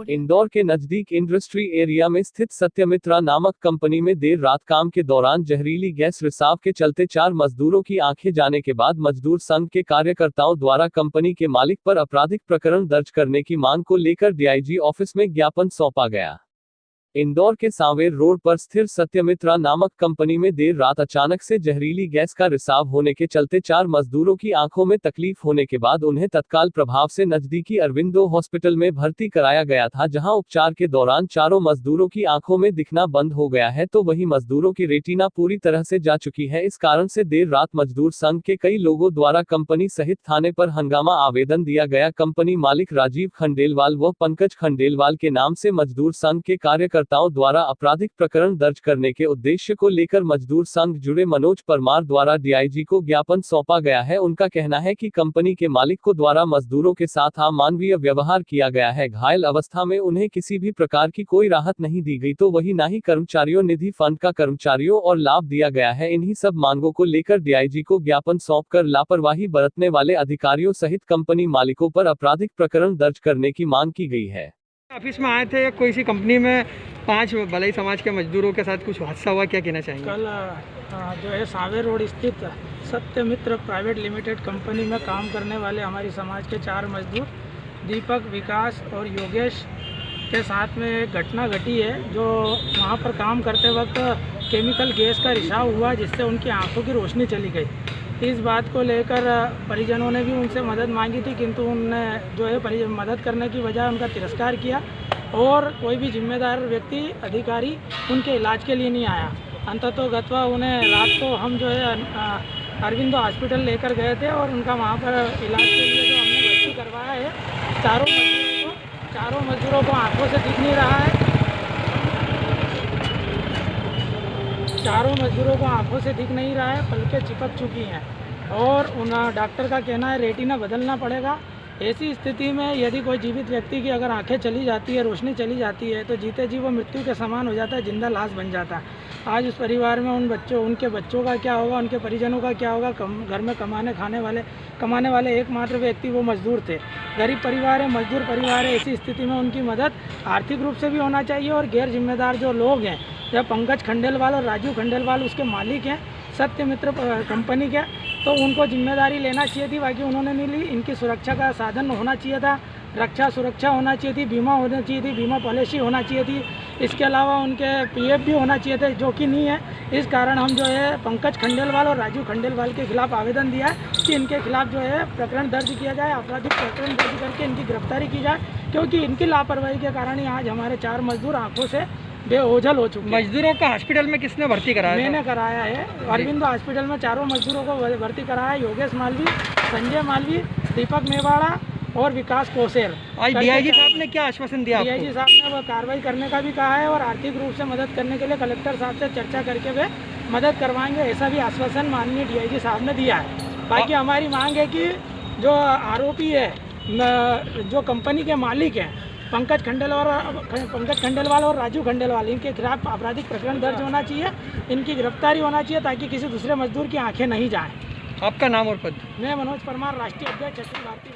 इंदौर के नजदीक industry area में स्थित सत्यमित्रा नामक कंपनी में देर रात काम के दौरान जहरीली गैस रिसाव के चलते 4 मजदूरों की आंखें जाने के बाद मजदूर संघ के कार्यकर्ताओं द्वारा कंपनी के मालिक पर आपराधिक प्रकरण दर्ज करने की मांग को लेकर डीआईजी ऑफिस में ज्ञापन सौंपा गया। इंदौर के सांवेर रोड पर स्थिर सत्यमित्रा नामक कंपनी में देर रात अचानक से जहरीली गैस का रिसाव होने के चलते 4 मजदूरों की आंखों में तकलीफ होने के बाद उन्हें तत्काल प्रभाव से नजदीकी अरविंदो हॉस्पिटल में भर्ती कराया गया था, जहां उपचार के दौरान चारों मजदूरों की आंखों में दिखना बंद हो गया है तो वहीं मजदूरों की रेटिना पूरी तरह से जा चुकी है। इस कारण से देर रात मजदूर संघ के कई लोगों द्वारा कंपनी सहित थाने पर हंगामा आवेदन दिया गया। कंपनी मालिक राजीव खंडेलवाल व पंकज खंडेलवाल के नाम से मजदूर संघ के कार्यकर्ताओं द्वारा आपराधिक प्रकरण दर्ज करने के उद्देश्य को लेकर मजदूर संघ जुड़े मनोज परमार द्वारा डीआईजी को ज्ञापन सौंपा गया है। उनका कहना है कि कंपनी के मालिक को द्वारा मजदूरों के साथ अमानवीय व्यवहार किया गया है। घायल अवस्था में उन्हें किसी भी प्रकार की कोई राहत नहीं दी गई तो वही न ही कर्मचारियों निधि फंड का कर्मचारियों और लाभ दिया गया है। इन्हीं सब मांगों को लेकर डीआईजी को ज्ञापन सौंपकर लापरवाही बरतने वाले अधिकारियों सहित कंपनी मालिकों पर आपराधिक प्रकरण दर्ज करने की मांग की गई है। ऑफिस में आए थे, कोई सी कंपनी में 5 भलाई समाज के मजदूरों के साथ कुछ हादसा हुआ, क्या कहना चाहेंगे? कल जो है सांवेर रोड स्थित सत्यमित्र प्राइवेट लिमिटेड कंपनी में काम करने वाले हमारी समाज के 4 मजदूर दीपक, विकास और योगेश के साथ में एक घटना घटी है। जो वहाँ पर काम करते वक्त केमिकल गैस का रिसाव हुआ जिससे उनकी आंखों की रोशनी चली गई। इस बात को लेकर परिजनों ने भी उनसे मदद मांगी थी, किंतु उनने जो है मदद करने की बजाय उनका तिरस्कार किया और कोई भी जिम्मेदार व्यक्ति अधिकारी उनके इलाज के लिए नहीं आया। अंततोगत्वा उन्हें रात को हम जो है अरविंदो हॉस्पिटल लेकर गए थे और उनका वहाँ पर इलाज के लिए जो हमने भर्ती करवाया है। चारों मजदूरों को आंखों से दिख नहीं रहा है। चारों मजदूरों को आंखों से दिख नहीं रहा है, पलकें चिपक चुकी हैं और उन डॉक्टर का कहना है रेटिना बदलना पड़ेगा। ऐसी स्थिति में यदि कोई जीवित व्यक्ति की अगर आंखें चली जाती है, रोशनी चली जाती है तो जीते जी वो मृत्यु के समान हो जाता है, जिंदा लाश बन जाता है। आज उस परिवार में उनके बच्चों का क्या होगा, उनके परिजनों का क्या होगा? घर में कमाने वाले एकमात्र व्यक्ति वो मजदूर थे। गरीब परिवार है, मजदूर परिवार है। ऐसी स्थिति में उनकी मदद आर्थिक रूप से भी होना चाहिए और गैर जिम्मेदार जो लोग हैं, जब पंकज खंडेलवाल और राजू खंडेलवाल उसके मालिक हैं सत्यमित्र कंपनी के, तो उनको जिम्मेदारी लेना चाहिए थी, बाकी उन्होंने नहीं ली। इनकी सुरक्षा का साधन होना चाहिए था, रक्षा सुरक्षा होना चाहिए थी, बीमा होना चाहिए थी, बीमा पॉलिसी होना चाहिए थी। इसके अलावा उनके पीएफ भी होना चाहिए थे, जो कि नहीं है। इस कारण हम जो है पंकज खंडेलवाल और राजू खंडेलवाल के खिलाफ आवेदन दिया है कि इनके खिलाफ जो है प्रकरण दर्ज किया जाए, आपराधिक प्रकरण दर्ज करके इनकी गिरफ्तारी की जाए, क्योंकि इनकी लापरवाही के कारण ही आज हमारे 4 मजदूर आंखों से बेओझल हो चुके। मजदूरों का हॉस्पिटल में किसने भर्ती कराया? मैंने कराया है। अरविंदो हॉस्पिटल में चारों मजदूरों को भर्ती कराया है। योगेश मालवी, संजय मालवी, दीपक मेवाड़ा और विकास कोसेर। आज डीआईजी साहब ने क्या आश्वासन दिया? डीआईजी साहब ने वो कार्रवाई करने का भी कहा है और आर्थिक रूप से मदद करने के लिए कलेक्टर साहब से चर्चा करके वे मदद करवाएंगे, ऐसा भी आश्वासन माननीय डीआईजी साहब ने दिया है। बाकी हमारी मांग है कि जो आरोपी है, जो कंपनी के मालिक हैं पंकज खंडेलवाल और राजू खंडेलवाल, इनके खिलाफ आपराधिक प्रकरण दर्ज होना चाहिए, इनकी गिरफ्तारी होना चाहिए ताकि किसी दूसरे मजदूर की आंखें नहीं जाएं। आपका नाम और पद? मैं मनोज परमार, राष्ट्रीय अध्यक्ष अखिल भारतीय